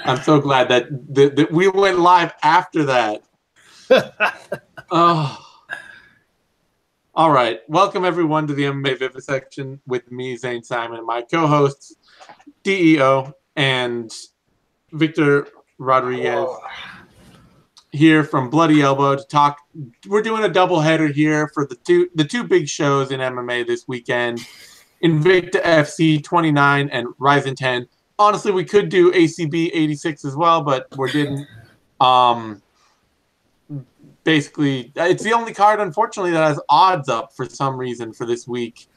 I'm so glad that we went live after that. Oh. All right. Welcome, everyone, to the MMA Vivisection with me, Zane Simon, and my co-hosts, DEO and Victor Rodriguez, here from Bloody Elbow to talk. We're doing a doubleheader here for the two big shows in MMA this weekend, Invicta FC 29 and RIZIN 10. Honestly, we could do ACB 86 as well, but we didn't. Basically, it's the only card, unfortunately, that has odds up for some reason for this week.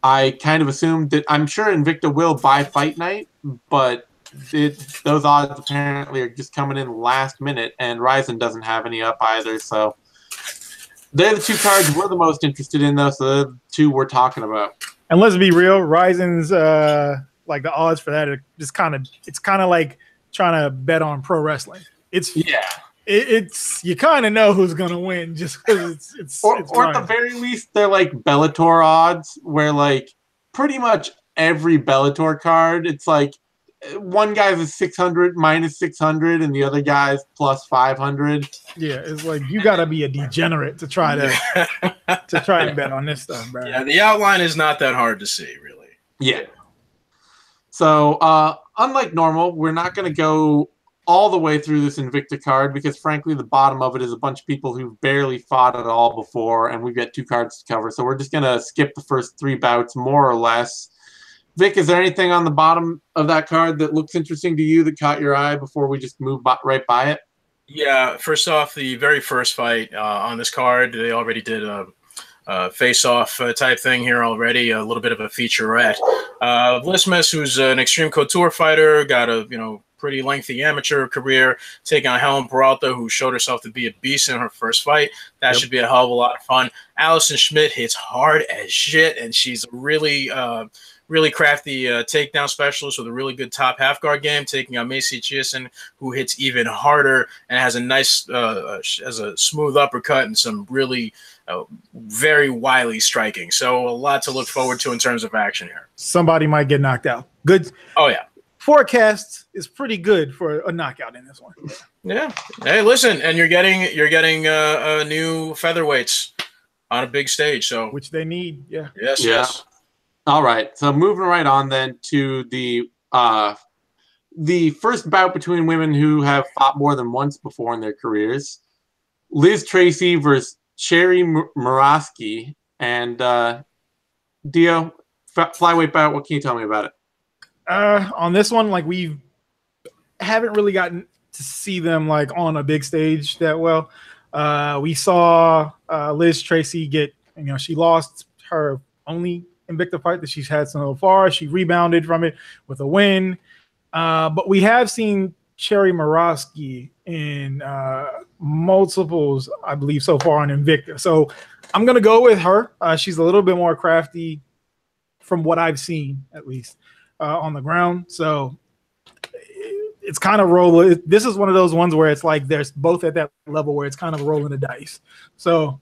I kind of assumed that I'm sure Invicta will buy Fight Night, but those odds apparently are just coming in last minute, and RIZIN doesn't have any up either. So they're the two cards we're the most interested in, though. So they're the two we're talking about. And let's be real, RIZIN's like the odds for that are just it's kind of like trying to bet on pro wrestling. It's you kind of know who's gonna win just because it's or at the very least they're like Bellator odds, where like pretty much every Bellator card, it's like one guy's a 600 minus 600 and the other guy's plus 500. Yeah, it's like you gotta be a degenerate to try to bet on this stuff, bro. Yeah, the outline is not that hard to see, really. Yeah. So unlike normal, we're not gonna go all the way through this Invicta card because, frankly, the bottom of it is a bunch of people who've barely fought at all before, and we've got two cards to cover. So we're just going to skip the first three bouts, more or less. Vic, is there anything on the bottom of that card that looks interesting to you that caught your eye before we just move right by it? Yeah, first off, the very first fight on this card, they already did a face-off type thing here already, a little bit of a featurette. Vlismas, who's an Extreme Couture fighter, got a, pretty lengthy amateur career, taking on Helen Peralta, who showed herself to be a beast in her first fight. That should be a hell of a lot of fun. Allison Schmidt hits hard as shit, and she's a really crafty takedown specialist with a really good top half guard game, taking on Macy Chiasen, who hits even harder and has a nice, has a smooth uppercut and some really very wily striking. So a lot to look forward to in terms of action here. Somebody might get knocked out. Good. Oh yeah. Forecast is pretty good for a knockout in this one. Yeah. Hey, listen, and you're getting new featherweights on a big stage, so which they need. Yeah. Yes. All right. So moving right on then to the first bout between women who have fought more than once before in their careers. Liz Tracy versus Cherry Murasky. And Dio, flyweight bout, what can you tell me about it? On this one, like we haven't really gotten to see them like on a big stage that well. We saw Liz Tracy get, she lost her only Invicta fight that she's had so far. She rebounded from it with a win. But we have seen Cherry Murasky in multiples, I believe, so far on Invicta. So I'm going to go with her. She's a little bit more crafty from what I've seen, at least. On the ground, so it's kind of rolling. This is one of those ones where it's like there's both at that level where it's kind of rolling the dice. So,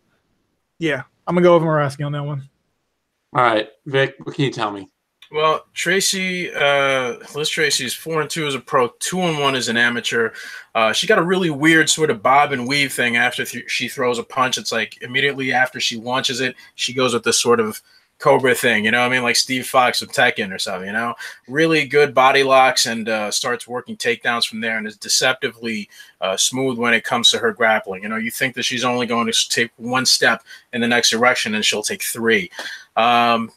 yeah, I'm gonna go with Murasky on that one. All right, Vic, what can you tell me? Well, Tracy, Liz Tracy is 4-2 as a pro, 2-1 as an amateur. She got a really weird sort of bob and weave thing after she throws a punch. It's like immediately after she launches it, she goes with this sort of Cobra thing, like Steve Fox of Tekken or something, really good body locks and starts working takedowns from there and is deceptively smooth when it comes to her grappling. You think that she's only going to take one step in the next direction and she'll take three.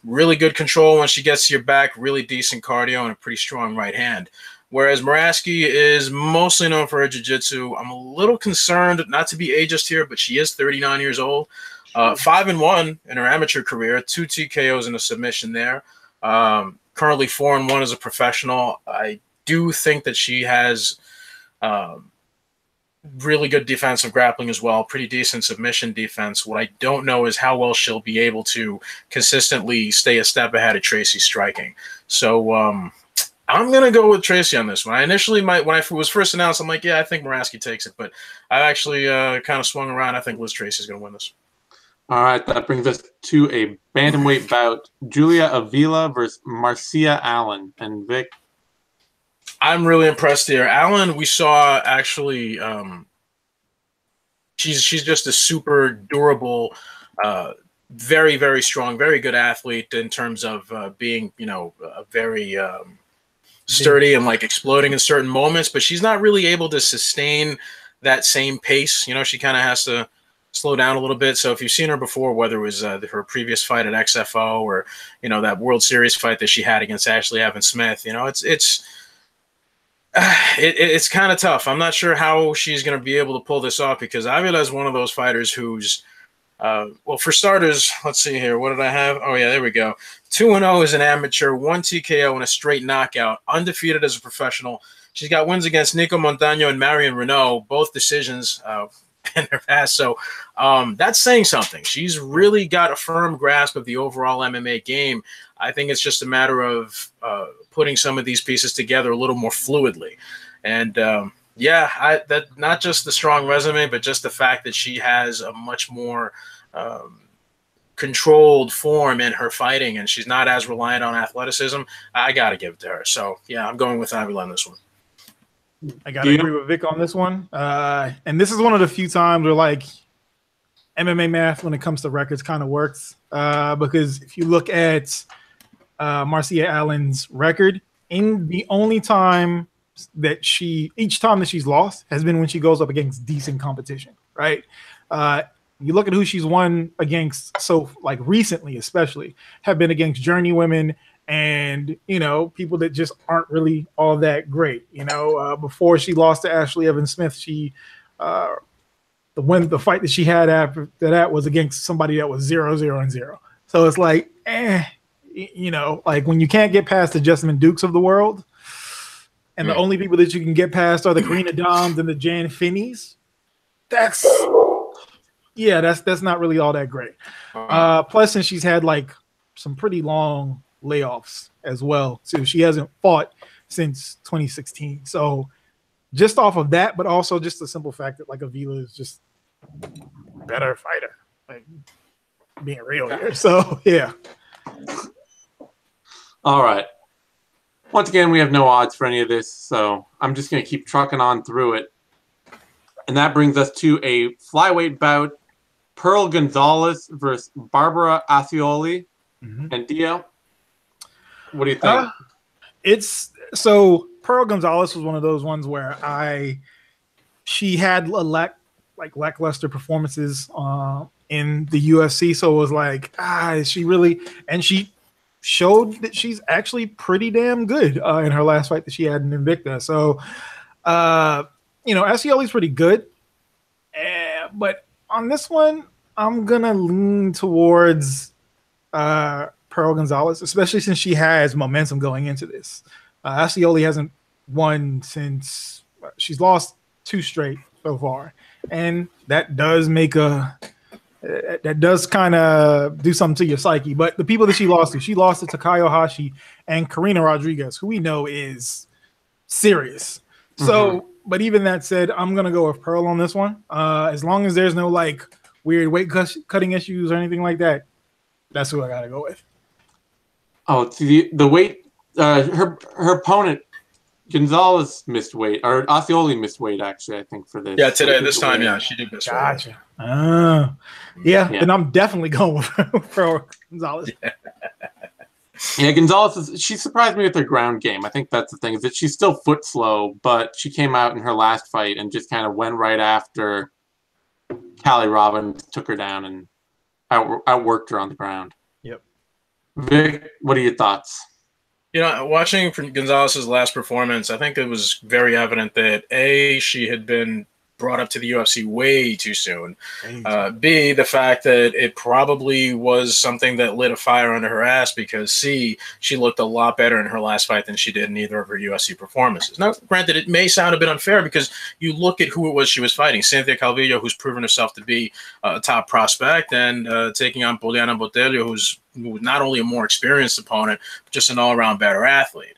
Really good control when she gets to your back, really decent cardio and a pretty strong right hand. Whereas Murasky is mostly known for her jiu-jitsu. I'm a little concerned, not to be ageist here, but she is 39 years old. 5-1 in her amateur career, 2 TKOs and a submission there. Currently 4-1 as a professional. I do think that she has really good defensive grappling as well, pretty decent submission defense. What I don't know is how well she'll be able to consistently stay a step ahead of Tracy striking. So I'm going to go with Tracy on this one. I initially when it was first announced, I'm like, yeah, I think Murasky takes it. But I actually kind of swung around. I think Liz Tracy's going to win this. All right, that brings us to a bantamweight bout. Julia Avila versus Marcia Allen. And Vic? I'm really impressed here. Alan, we saw actually, she's just a super durable, very, very strong, very good athlete in terms of being, very sturdy and like exploding in certain moments, but she's not really able to sustain that same pace. She kind of has to slow down a little bit. So if you've seen her before, whether it was her previous fight at XFO or, that World Series fight that she had against Ashley Evans Smith, it's kind of tough. I'm not sure how she's going to be able to pull this off, because Avila is one of those fighters who's, well, for starters, let's see here. What did I have? Oh, yeah, there we go. 2-0 as an amateur, 1 TKO and a straight knockout, undefeated as a professional. She's got wins against Nico Montano and Marion Renault, both decisions in her past. So that's saying something. She's really got a firm grasp of the overall MMA game. I think it's just a matter of putting some of these pieces together a little more fluidly. And that not just the strong resume, but just the fact that she has a much more controlled form in her fighting, and she's not as reliant on athleticism. I got to give it to her. So, yeah, I'm going with Avila on this one. I got to agree with Vic on this one. And this is one of the few times where, like, MMA math when it comes to records kind of works. Because if you look at Marcia Allen's record, in the only time that each time that she's lost has been when she goes up against decent competition, right? You look at who she's won against, so like recently especially, have been against journeywomen and, people that just aren't really all that great. Before she lost to Ashley Evans Smith, the fight that she had after that was against somebody that was 0-0-0. So it's like, like when you can't get past the Jessamine Dukes of the world, and the only people that you can get past are the Karina Doms and the Jan Finneys, that's not really all that great. Plus, since she's had like some pretty long layoffs as well, so she hasn't fought since 2016. So just off of that, but also just the simple fact that like Avila is just a better fighter, like being real here. So yeah. All right. Once again, we have no odds for any of this, so I'm just going to keep trucking on through it. And that brings us to a flyweight bout. Pearl Gonzalez versus Barbara Ascioli. And Dio, what do you think? Pearl Gonzalez was one of those ones where she had lackluster performances in the UFC, so it was like, is she really? And she showed that she's actually pretty damn good in her last fight that she had in Invicta. So, Ascioli's pretty good, but on this one, I'm gonna lean towards Pearl Gonzalez, especially since she has momentum going into this. Ascioli hasn't won since she's lost 2 straight so far, and that does kind of do something to your psyche. But the people that she lost to Takayo Hashi and Karina Rodriguez, who we know is serious. So, but even that said, I'm gonna go with Pearl on this one. As long as there's no like weird weight cutting issues or anything like that, that's who I gotta go with. Oh, the weight. Her opponent Gonzalez missed weight, or Ascioli missed weight actually. I think for this. Yeah, this time, yeah, she did miss weight. Gotcha. Then I'm definitely going with Pearl Gonzalez. Yeah, Gonzalez she surprised me with her ground game. I think that's the thing, is that she's still foot slow, but she came out in her last fight and just kind of went right after Callie Robbins, took her down and outworked her on the ground. Yep. Vic, what are your thoughts? Watching Gonzalez's last performance, I think it was very evident that A, she had been brought up to the UFC way too soon. B, the fact that it probably was something that lit a fire under her ass, because C, she looked a lot better in her last fight than she did in either of her UFC performances. Now, granted, it may sound a bit unfair because you look at who it was she was fighting. Cynthia Calvillo, who's proven herself to be a top prospect, and taking on Poliana Botelho, who's not only a more experienced opponent, but just an all-around better athlete.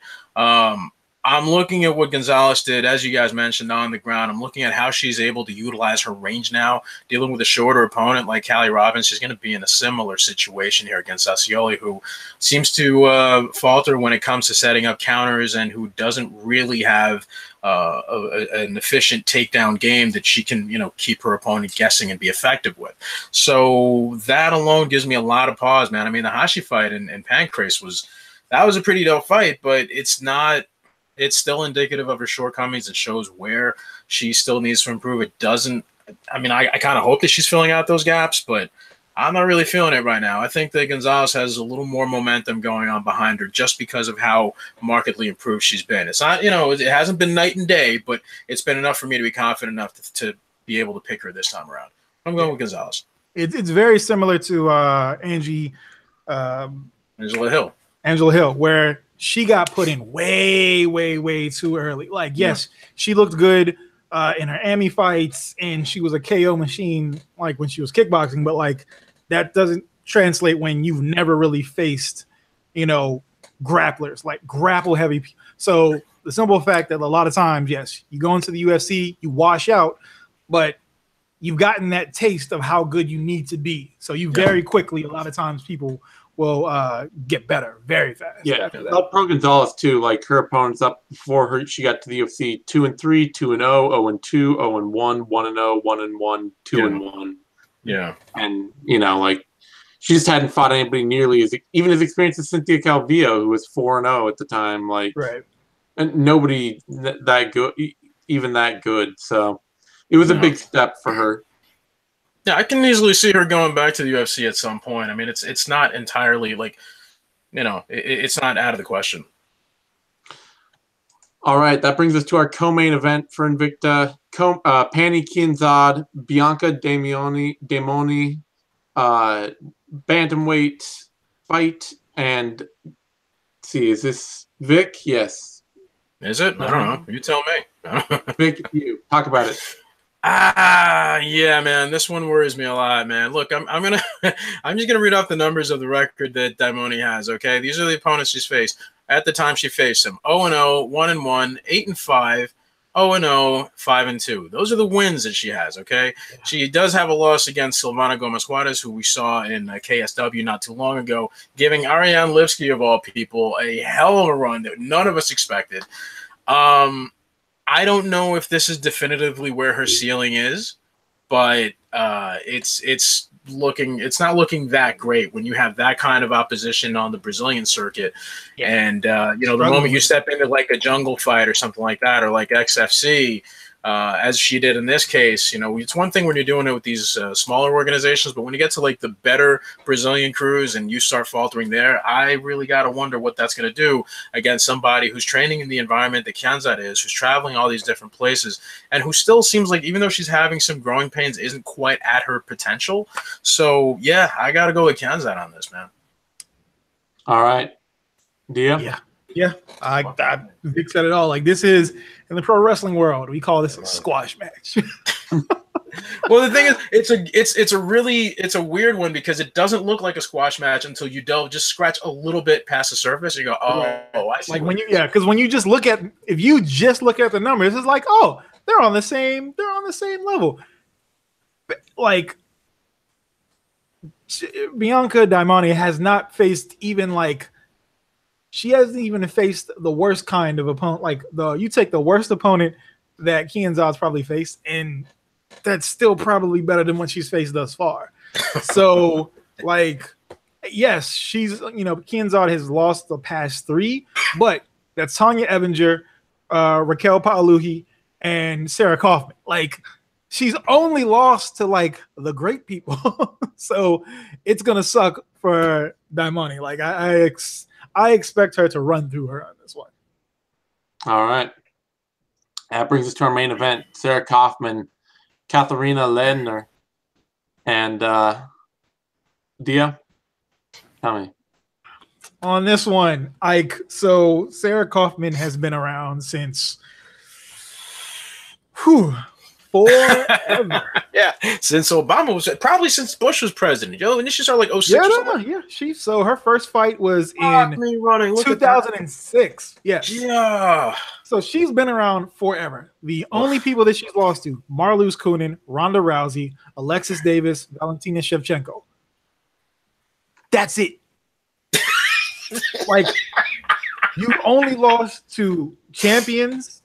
I'm looking at what Gonzalez did, as you guys mentioned, on the ground. I'm looking at how she's able to utilize her range now, dealing with a shorter opponent like Callie Robbins. She's going to be in a similar situation here against Osceola, who seems to falter when it comes to setting up counters and who doesn't really have an efficient takedown game that she can, keep her opponent guessing and be effective with. So that alone gives me a lot of pause, man. I mean, the Hashi fight in Pancrase was a pretty dope fight, but it's still indicative of her shortcomings. It shows where she still needs to improve. It doesn't, I mean, I kind of hope that she's filling out those gaps, but I'm not really feeling it right now. I think that Gonzalez has a little more momentum going on behind her just because of how markedly improved she's been. It's not, it hasn't been night and day, but it's been enough for me to be confident enough to be able to pick her this time around. I'm going with Gonzalez. It's very similar to Angela Hill, where she got put in way, way, way too early. Like, yes, she looked good in her Ami fights, and she was a KO machine, like when she was kickboxing, but like that doesn't translate when you've never really faced, grapplers, like grapple heavy. So the simple fact that a lot of times, yes, you go into the UFC, you wash out, but you've gotten that taste of how good you need to be. So you very quickly, a lot of times people will get better very fast. Yeah, Pro Gonzalez too. Like her opponents up before she got to the UFC: 2-3, 2-0, 0-2, 0-1, 1-0, 1-1, 2-1. Yeah, and like she just hadn't fought anybody nearly as experienced as Cynthia Calvillo, who was 4-0 at the time. Like, right, and nobody that good, even that good. So it was a big step for her. Yeah, I can easily see her going back to the UFC at some point. I mean, it's not entirely like, it's not out of the question. All right, that brings us to our co-main event for Invicta. Pani Kianzad, Bianca Demoni, bantamweight fight. And let's see, is this Vic? Yes. Is it? I don't know. You tell me. Vic, you talk about it. Yeah, man. This one worries me a lot, man. Look, I'm just gonna read off the numbers of the record that Daimoni has. Okay, these are the opponents she's faced at the time she faced them: 0-0, 1-1, 8-5, 0-0, 5-2. Those are the wins that she has. Okay, she does have a loss against Silvana Gomez Juarez, who we saw in KSW not too long ago, giving Ariane Lipsky of all people a hell of a run that none of us expected. I don't know if this is definitively where her ceiling is, but it's not looking that great when you have that kind of opposition on the Brazilian circuit. Yeah. And the moment you step into like a jungle fight or something like that, or like XFC, as she did in this case, it's one thing when you're doing it with these smaller organizations, but when you get to like the better Brazilian crews and you start faltering there, I really got to wonder what that's going to do against somebody who's training in the environment that Kianzad is, who's traveling all these different places, and who still seems like, even though she's having some growing pains, isn't quite at her potential. So yeah, I got to go with Kianzad on this, man. All right. Dia? Yeah, Vic said it all. Like, this is, in the pro wrestling world, we call this a squash match. Well, the thing is, it's a weird one because it doesn't look like a squash match until you just scratch a little bit past the surface. You go, I see. Like because when you just look at, if you just look at the numbers, it's like, oh, they're on the same level. Like, Bianca Daimoni has not faced even like. She hasn't even faced the worst kind of opponent. Like, you take the worst opponent that Kianzad's probably faced, and that's still probably better than what she's faced thus far. So, like, yes, Kianzad has lost the past 3, but that's Tanya Evinger, Raquel Paolucci, and Sarah Kaufman. Like, she's only lost to like the great people. So it's gonna suck for Daimoni. Like, I expect her to run through her on this one. All right. That brings us to our main event. Sarah Kaufman, Katharina Ledner, and Dia, tell me. On this one, so Sarah Kaufman has been around since forever. Yeah, since Obama was probably since Bush was president. Yo, and she started like 06 or something. Yeah. So her first fight was Fuck in me running. Look 2006. Yes. Yeah. So she's been around forever. The only people that she's lost to: Marloes Coenen, Ronda Rousey, Alexis Davis, Valentina Shevchenko. That's it. Like, you only lost to champions,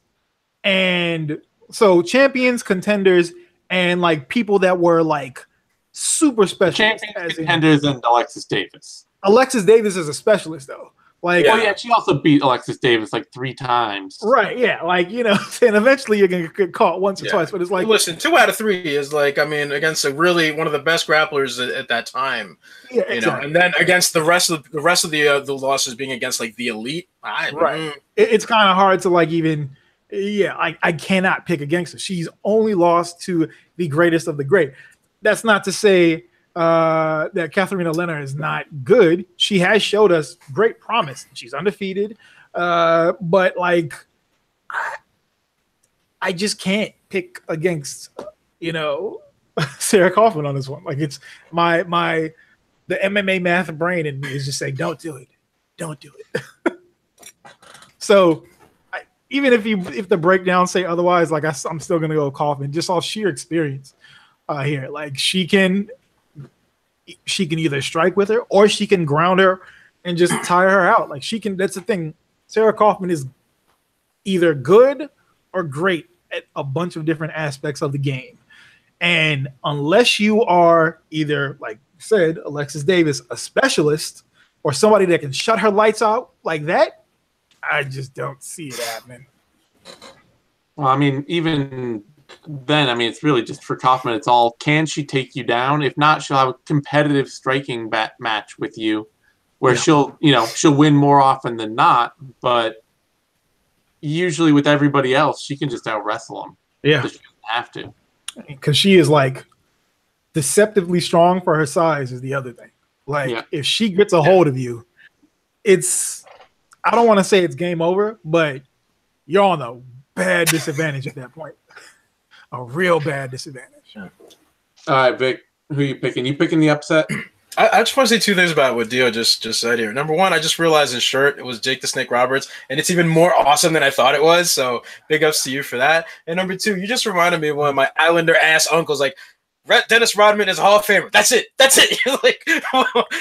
and so champions, contenders, and like people that were like super special. Champions, contenders, and Alexis Davis. Alexis Davis is a specialist though. Like, well, yeah, she also beat Alexis Davis like 3 times. Right, yeah. Like, you know, and eventually you're going to get caught once or twice, but it's like... Listen, 2 out of 3 is like, I mean, against a really one of the best grapplers at that time. Yeah, exactly. You know, and then against the rest of the losses being against like the elite. It's kind of hard to like even... Yeah, I cannot pick against her. She's only lost to the greatest of the great. That's not to say... that Katharina Leonard is not good. She has showed us great promise. She's undefeated, but like, I just can't pick against, you know, Sarah Kaufman on this one. Like, it's the MMA math brain in me is just saying, don't do it. So even if the breakdowns say otherwise, like I'm still gonna go Kaufman just off sheer experience here. Like, she can either strike with her or she can ground her and just tire her out. Like, she can. That's the thing. Sarah Kaufman is either good or great at a bunch of different aspects of the game. And unless you are either, like you said, Alexis Davis, a specialist, or somebody that can shut her lights out like that, I just don't see it happening. Well, I mean, even then, I mean, it's really just for Kaufman. It's all, can she take you down? If not, she'll have a competitive striking match with you where she'll win more often than not. But usually with everybody else, she can just out wrestle them. Yeah. So she doesn't have to. Because she is like deceptively strong for her size is the other thing. Like, if she gets a hold of you, it's, I don't want to say it's game over, but you're on a bad disadvantage at that point. A real bad disadvantage. All right, Vic, who are you picking? You picking the upset? I just want to say 2 things about what Dio just said here. Number one, I just realized his shirt, it was Jake the Snake Roberts, and it's even more awesome than I thought it was, so big ups to you for that. And number 2, you just reminded me of one of my Islander-ass uncles, like, Dennis Rodman is a Hall of Famer. That's it. You're like,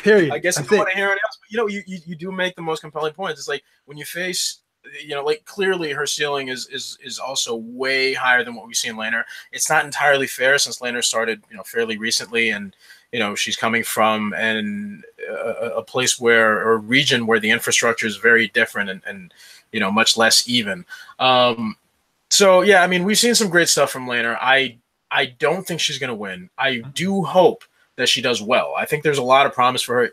period. I guess I don't want to hear anything else. But, you know, you do make the most compelling points. It's like, when you face... You know, like, clearly her ceiling is also way higher than what we see in Laner. It's not entirely fair since Laner started, you know, fairly recently, and you know she's coming from a place or a region where the infrastructure is very different and you know much less even. So yeah, I mean, we've seen some great stuff from Laner. I don't think she's going to win. I do hope that she does well. I think there's a lot of promise for her,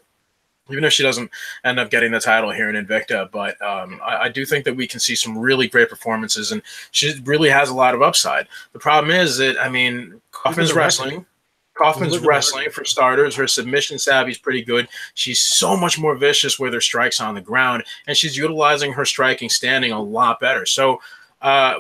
even if she doesn't end up getting the title here in Invicta. But I do think that we can see some really great performances, and she really has a lot of upside. The problem is that, I mean, Kaufman's wrestling. Kaufman's wrestling, for starters. Her submission savvy is pretty good. She's so much more vicious with her strikes on the ground, and she's utilizing her striking standing a lot better. So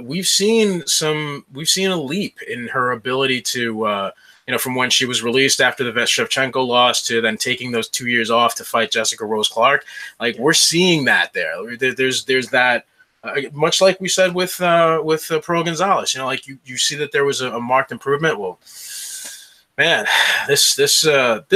we've seen a leap in her ability to you know, from when she was released after the Shevchenko loss to then taking those 2 years off to fight Jessica Rose Clark. Like, we're seeing that there. There's that, much like we said with Pro Gonzalez. You know, like you see that there was a marked improvement. Well, man, this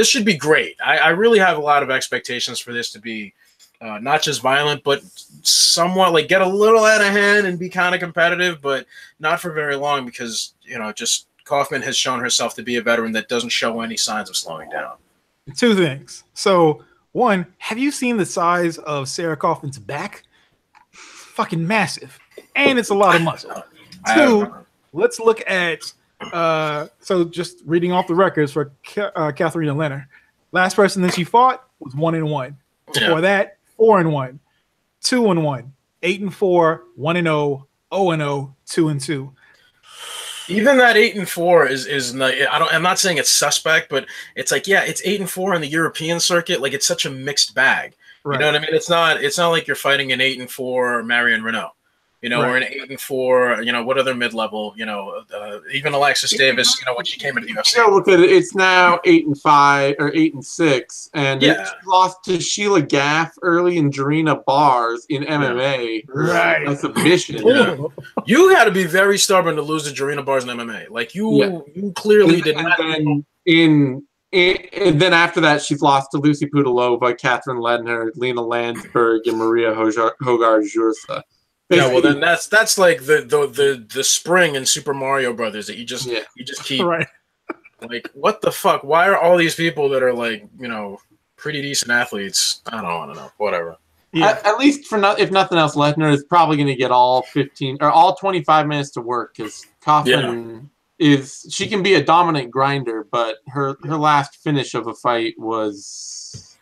should be great. I really have a lot of expectations for this to be not just violent, but somewhat like get a little out of hand and be kind of competitive, but not for very long because, you know, just Kaufman has shown herself to be a veteran that doesn't show any signs of slowing down. 2 things. So, 1, have you seen the size of Sarah Kaufman's back? It's fucking massive. And it's a lot of muscle. 2, let's look at, so just reading off the records for Katharina Leonard. Last person that she fought was 1-1. Before that, 4-1, 2-1, 8-4, 1-0, 0-0, 2-2. Even that 8-4 is not, I'm not saying it's suspect, but it's like, yeah, it's 8-4 in the European circuit. Like, it's such a mixed bag. Right. You know what I mean? It's not like you're fighting an 8-4 Marion Renault. You know, we're in 8-4. You know, what other mid-level? You know, even Alexis Davis. You know, when she came into the UFC. You know, look at it. It's now 8-5 or 8-6, and it lost to Sheila Gaff early and Jarena Bars in MMA. Right, a submission. Yeah. You got to be very stubborn to lose to Jarena Bars in MMA. Like you clearly did not. And then after that, she's lost to Lucy Pudilova, Catherine Ledner, Lena Landsberg, and Maria Hogar-Jursa. Yeah, well then that's like the spring in Super Mario Brothers that you just keep like, what the fuck? Why are all these people that are like, you know, pretty decent athletes? I don't want to know. Whatever. Yeah. At least if nothing else, Ledner is probably going to get all 15 or all 25 minutes to work because Kaufman she can be a dominant grinder, but her last finish of a fight was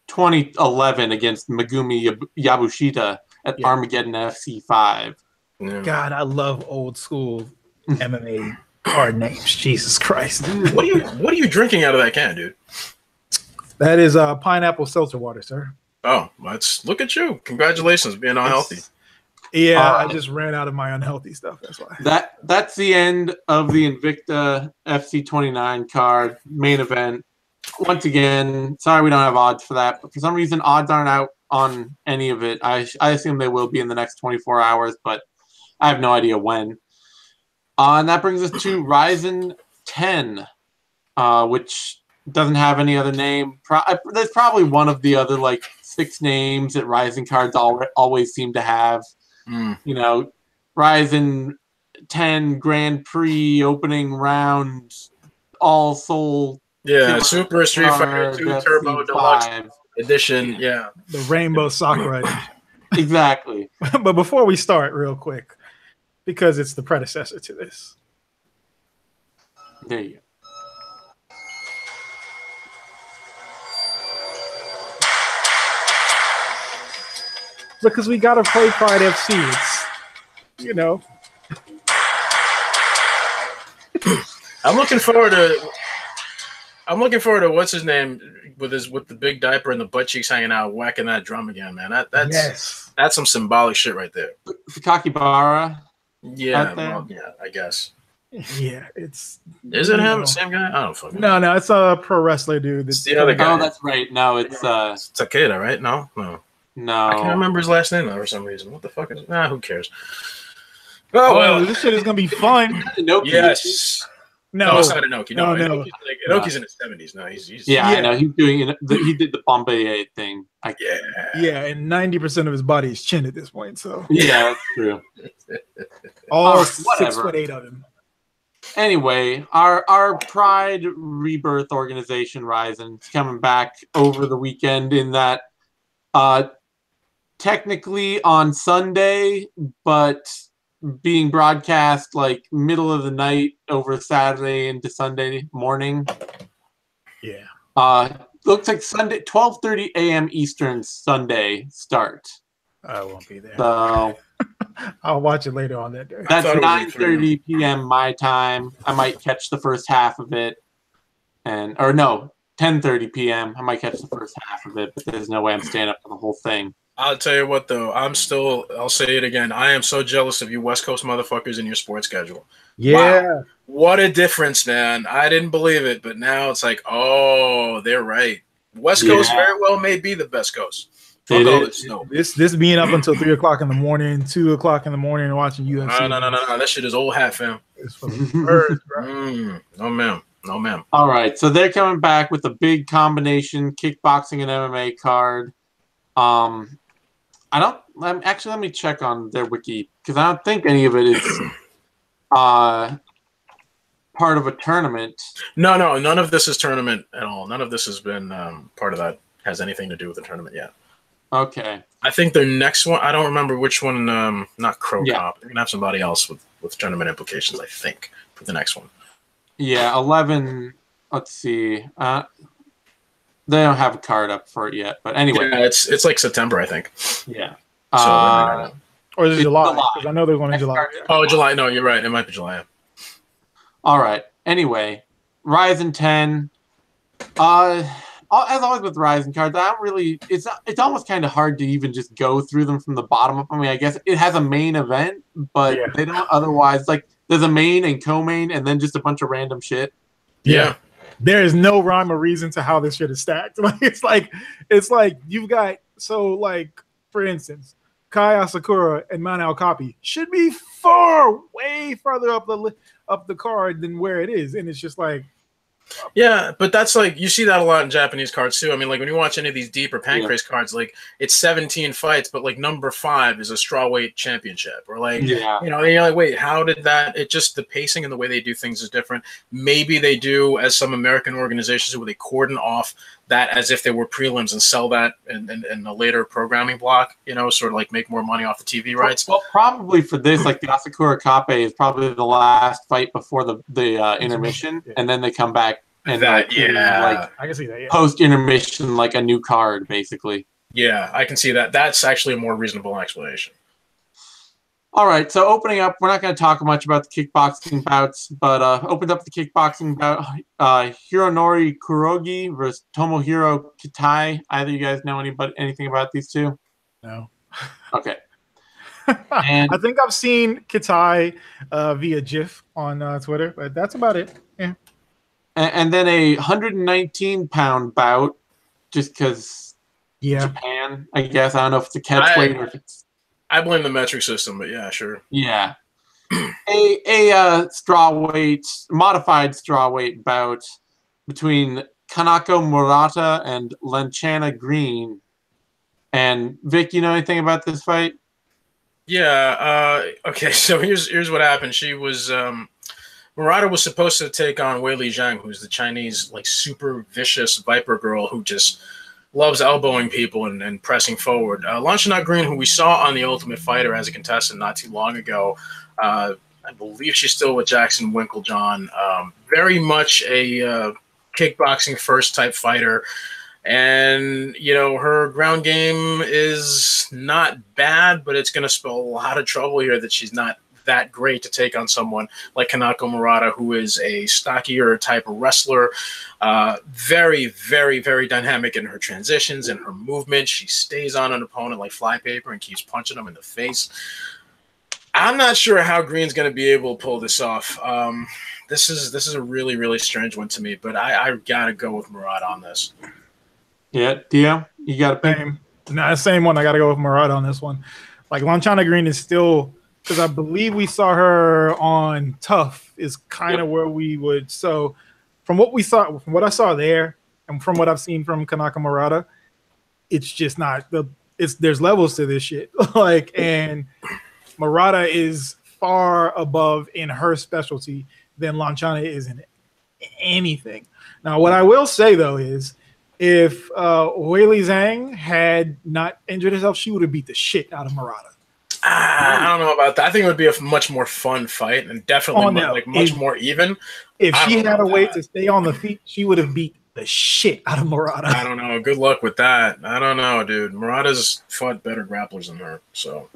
2011 against Megumi Yabushita at Armageddon FC 5. Yeah. God, I love old school MMA card names. Jesus Christ. What are you drinking out of that can, dude? That is pineapple seltzer water, sir. Oh, look at you. Congratulations being unhealthy. Yeah, I just ran out of my unhealthy stuff. That's why. That's the end of the Invicta FC 29 card main event. Once again, sorry we don't have odds for that, but for some reason odds aren't out on any of it. I assume they will be in the next 24 hours, but I have no idea when. And that brings us to RIZIN 10, which doesn't have any other name. There's probably one of the other like 6 names that RIZIN cards always seem to have. You know, RIZIN 10 Grand Prix opening round, all soul. Yeah, Super Street Fighter 2 Turbo Deluxe Edition. Yeah, the Rainbow Sakura. Exactly. But before we start, real quick, because it's the predecessor to this. There you go. Because we gotta play Pride FC. It's, you know. I'm looking forward to what's his name with the big diaper and the butt cheeks hanging out, whacking that drum again, man. That's some symbolic shit right there. Sakakibara. Yeah, well, yeah, I guess. Yeah, is it him? Same guy? I don't fucking know. No, it's a pro wrestler dude. It's the other guy. Oh, that's right. No, it's Takeda, right? No. I can't remember his last name though for some reason. What the fuck is it? Who cares? Oh well, this shit is gonna be fun. Yes. No, it's not Inoki. No. Inoki's in his 70s. No, he's I know he's doing. He did the Bombay thing. Yeah, and 90% of his body is chin at this point. So yeah, that's true. All 6'8" of him. Anyway, our Pride Rebirth organization, RIZIN, is coming back over the weekend in that technically on Sunday, but being broadcast like middle of the night over Saturday into Sunday morning. Yeah. Looks like Sunday, 12:30 a.m. Eastern Sunday start. I won't be there. So I'll watch it later on that day. That's 9:30 p.m. my time. I might catch the first half of it. 10:30 p.m. I might catch the first half of it, but there's no way I'm staying up for the whole thing. I'll tell you what, though. I'll say it again. I am so jealous of you West Coast motherfuckers in your sports schedule. Yeah. Wow. What a difference, man. I didn't believe it, but now it's like, oh, they're right. West Coast very well may be the best coast. This being up until 3 o'clock in the morning, 2 o'clock in the morning, and watching UFC. No. That shit is old hat, fam. It's for the birds, bro. No, ma'am. All right. So they're coming back with a big combination kickboxing and MMA card. Let me check on their wiki because I don't think any of it is part of a tournament. No, none of this is tournament at all. None of this has been part of that, has anything to do with the tournament yet. Okay. I think their next one, I don't remember which one, not Crow Cop. They're going to have somebody else with tournament implications, I think, for the next one. Yeah, 11, let's see. They don't have a card up for it yet, but anyway. Yeah, it's like September, I think. Yeah. Or is it July? Because I know they're going in July. Oh, July. No, you're right. It might be July. All right. Anyway, RIZIN 10. as always with RIZIN cards, I don't really. It's almost kind of hard to even just go through them from the bottom up. I mean, I guess it has a main event, but they don't otherwise like. There's a main and co-main, and then just a bunch of random shit. Yeah. There is no rhyme or reason to how this shit is stacked. It's like you've got like for instance, Kai Asakura and Mount Alkapi should be way further up the card than where it is, and it's just like. Yeah, but that's like you see that a lot in Japanese cards too. I mean, like when you watch any of these deeper Pancrase cards, like it's 17 fights, but like number 5 is a strawweight championship, or like you know, and you're like, wait, how did that? It just the pacing and the way they do things is different. Maybe they do as some American organizations where they cordon off that as if they were prelims and sell that in a later programming block, you know, sort of like make more money off the TV rights. Well, probably for this, like the Asakura Kape is probably the last fight before the intermission, and then they come back and that, like I can see that. Yeah. Post intermission, like a new card, basically. Yeah, I can see that. That's actually a more reasonable explanation. All right, so opening up, we're not going to talk much about the kickboxing bouts, but opened up the kickboxing bout, Hironori Kurogi versus Tomohiro Kitai. Either you guys know anything about these two? No. Okay. And I think I've seen Kitai via GIF on Twitter, but that's about it. Yeah. And then a 119-pound bout, just because Japan, I guess. I don't know if it's a catch weight or if it's... I blame the metric system, but yeah, sure. Yeah. a modified strawweight bout between Kanako Murata and Lanciana Green. And Vic, you know anything about this fight? Yeah. Okay. So here's what happened. She was Murata was supposed to take on Weili Zhang, who's the Chinese like super vicious Viper girl who just loves elbowing people and pressing forward. Lanciana Green, who we saw on The Ultimate Fighter as a contestant not too long ago, I believe she's still with Jackson Winklejohn. Very much a kickboxing first type fighter. And, you know, her ground game is not bad, but it's going to spell a lot of trouble here that she's not that great to take on someone like Kanako Murata, who is a stockier type of wrestler. Very, very, very dynamic in her transitions and her movement. She stays on an opponent like flypaper and keeps punching them in the face. I'm not sure how Green's going to be able to pull this off. This is a really, really strange one to me, but I got to go with Murata on this. Yeah, Dio, you got a pick? No, same one. I got to go with Murata on this one. Like, Lanciana Green is still, because I believe we saw her on Tough, is kind of where we would. So, from what I saw there, and from what I've seen from Kanako Murata, it's just not there's levels to this shit. Like, and Murata is far above in her specialty than Lanciana is in anything. Now, what I will say though is, if Weili Zhang had not injured herself, she would have beat the shit out of Murata. I don't know about that. I think it would be a much more fun fight and definitely much more even. If she had a way to stay on the feet, she would have beat the shit out of Murata. I don't know. Good luck with that. I don't know, dude. Murata's fought better grapplers than her, so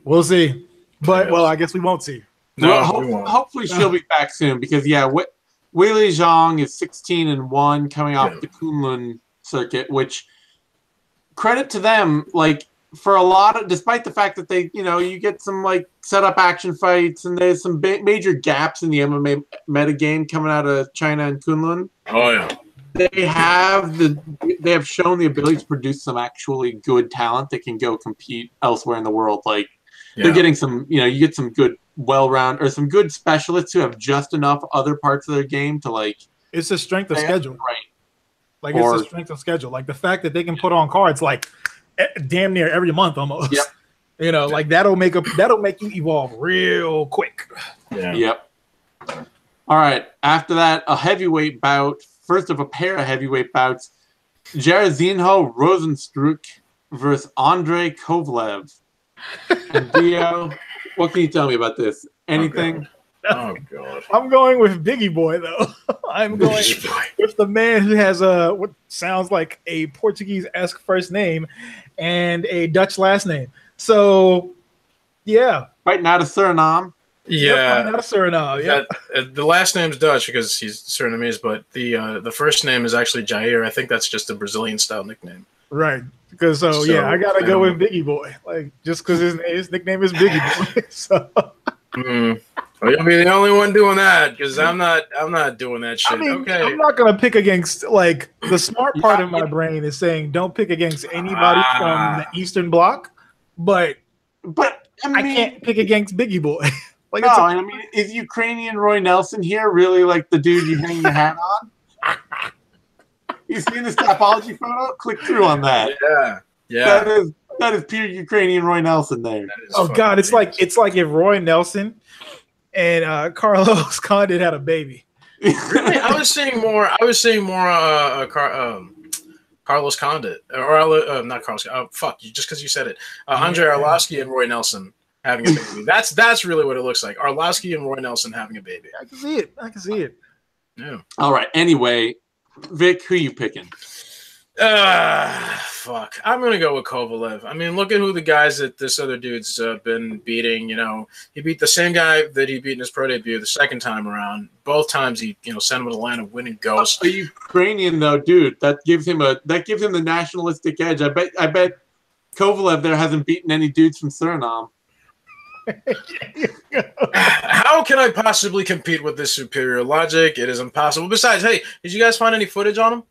we'll see. But well, I guess we won't see. No, well, hopefully she'll be back soon because Weili Zhang is 16-1 coming off the Kunlun circuit, which credit to them, like for a lot of, despite the fact that they, you get some like setup action fights and there's some major gaps in the MMA metagame coming out of China and Kunlun. Oh yeah, they have shown the ability to produce some actually good talent that can go compete elsewhere in the world. Like they're getting some, you get some good well-rounded or some good specialists who have just enough other parts of their game to like. It's a strength of schedule, right? Like it's a strength of schedule. Like the fact that they can put on cards like damn near every month almost. Yep. Like that'll make you evolve real quick. Yeah. Yep. All right. After that, a heavyweight bout. First of a pair of heavyweight bouts. Jairzinho Rosenstruck versus Andrei Kovalev. And Dio, what can you tell me about this? Anything? Oh god! I'm going with Biggie Boy though. I'm going with the man who has what sounds like a Portuguese-esque first name and a Dutch last name. So, yeah, fighting out of Suriname. Yeah, not a Suriname. Yeah, the last name's Dutch because he's Surinamese, but the first name is actually Jair. I think that's just a Brazilian style nickname. right. Because I gotta go with Biggie Boy, like just because his nickname is Biggie Boy. So. Well, you'll be the only one doing that because I'm not doing that shit. I mean, okay, I'm not gonna pick against like the smart part of my brain is saying don't pick against anybody from the Eastern Bloc, but I can't pick against Biggie Boy. Like, no, I mean, is Ukrainian Roy Nelson here really like the dude you hang your hat on? You seen this Tapology photo? Click through on that. Yeah. That is pure Ukrainian Roy Nelson there. Oh God, it's like if Roy Nelson and Carlos Condit had a baby. Really? I was seeing more Carlos Condit or not Carlos. Fuck you! Just because you said it, Andre Arlovsky and Roy Nelson having a baby. That's really what it looks like. Arlovsky and Roy Nelson having a baby. I can see it. Yeah. All right. Anyway, Vic, who you picking? Fuck. I'm gonna go with Kovalev. I mean, look at who the guys that this other dude's been beating. You know, he beat the same guy that he beat in his pro debut the second time around. Both times he, sent him to the line of winning ghost. A Ukrainian though, dude, that gives him the nationalistic edge. I bet Kovalev there hasn't beaten any dudes from Suriname. How can I possibly compete with this superior logic? It is impossible. Besides, hey, did you guys find any footage on him?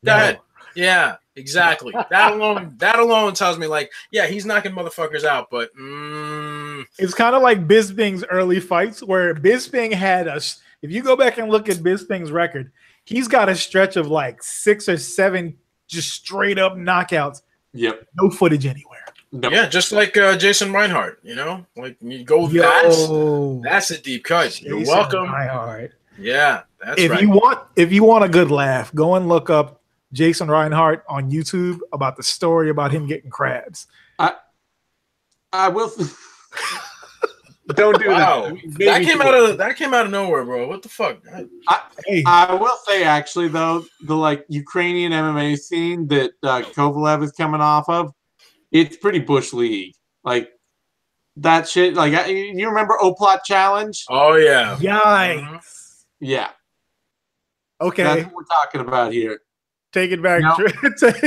Go ahead. Yeah, exactly. That alone tells me, like, yeah, he's knocking motherfuckers out, but it's kind of like Bisping's early fights where Bisping had us. If you go back and look at Bisping's record, he's got a stretch of like 6 or 7 just straight up knockouts. Yep. No footage anywhere. Nope. Yeah, just like Jason Reinhardt, like you go, that's a deep cut. You're welcome. Reinhardt. Yeah, that's right. If you want a good laugh, go and look up Jason Reinhardt on YouTube about the story about him getting crabs. I will. Don't do that. That came out of nowhere, bro. What the fuck? I will say actually though, the Ukrainian MMA scene that Kovalev is coming off of, it's pretty bush league. Like that shit. Like you remember Oplot Challenge? Oh yeah. Yikes. Yeah. Okay. That's what we're talking about here. Take it back. Nope.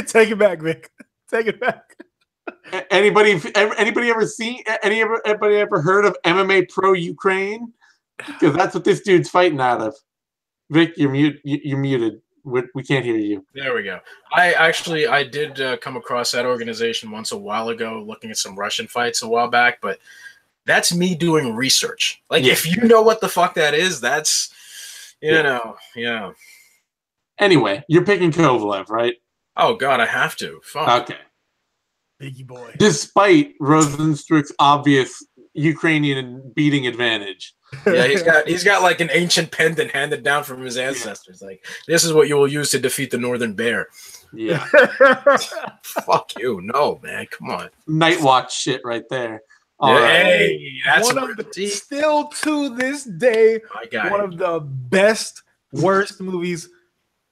Take it back, Vic. Take it back. Anybody ever heard of MMA Pro Ukraine? Because that's what this dude's fighting out of. Vic, you're muted. We can't hear you. There we go. I did come across that organization once a while ago, looking at some Russian fights a while back, but that's me doing research. Like, if you know what the fuck that is, that's, yeah. Anyway, you're picking Kovalev, right? Oh, God, I have to. Fuck. Okay. Biggie boy. Despite Rosenstruck's obvious Ukrainian beating advantage. Yeah, he's got like an ancient pendant handed down from his ancestors. Like, this is what you will use to defeat the Northern Bear. Yeah. Fuck you. No, man. Come on. Night Watch shit right there. Hey, that's still to this day one of the best, worst movies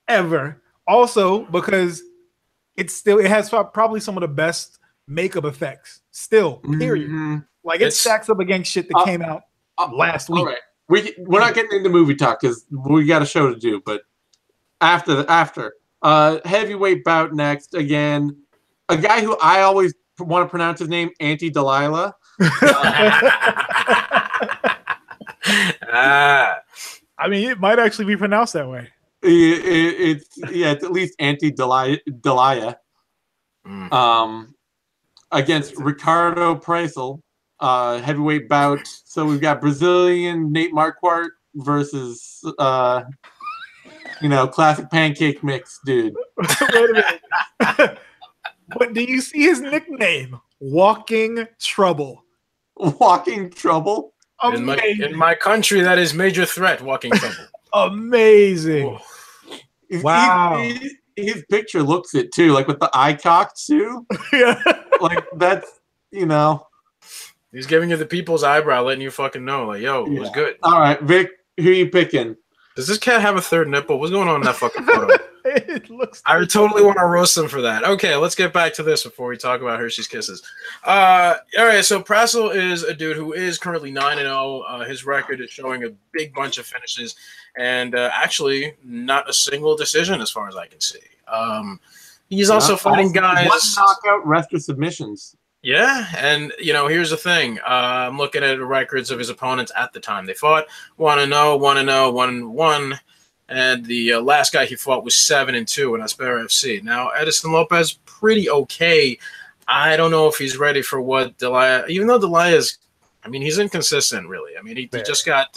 ever. Also, because it has probably some of the best makeup effects. Still, period. Mm-hmm. Like it stacks up against shit that came out last week. All right. We're not getting into movie talk because we got a show to do. But after heavyweight bout next again, a guy who I always want to pronounce his name, Auntie Delilah. I mean, it might actually be pronounced that way. It's at least Auntie Delilah. Against Ricardo Preisel, heavyweight bout. So we've got Brazilian Nate Marquardt versus classic pancake mix dude. Wait a minute. But do you see his nickname? Walking Trouble. Walking Trouble? In my country, that is major threat, Walking Trouble. Amazing. Wow. His picture looks it too, like with the eye cocked too. Yeah. Like that's, He's giving you the people's eyebrow, letting you fucking know, like, yo, it was good. All right, Vic, who are you picking? Does this cat have a third nipple? What's going on in that fucking photo? It looks. I totally want to roast them for that. Okay, let's get back to this before we talk about Hershey's Kisses. All right, so Prassel is a dude who is currently 9-0. His record is showing a big bunch of finishes, and actually not a single decision as far as I can see. He's also fighting guys. One knockout, rest of submissions. Yeah, and here's the thing. I'm looking at the records of his opponents at the time they fought. 1-0, 1-0, 1-1. And the last guy he fought was 7-2 in RIZIN FC. Now, Edison Lopez, pretty okay. I don't know if he's ready for what Delia, even though Delia's, he's inconsistent, really. He just got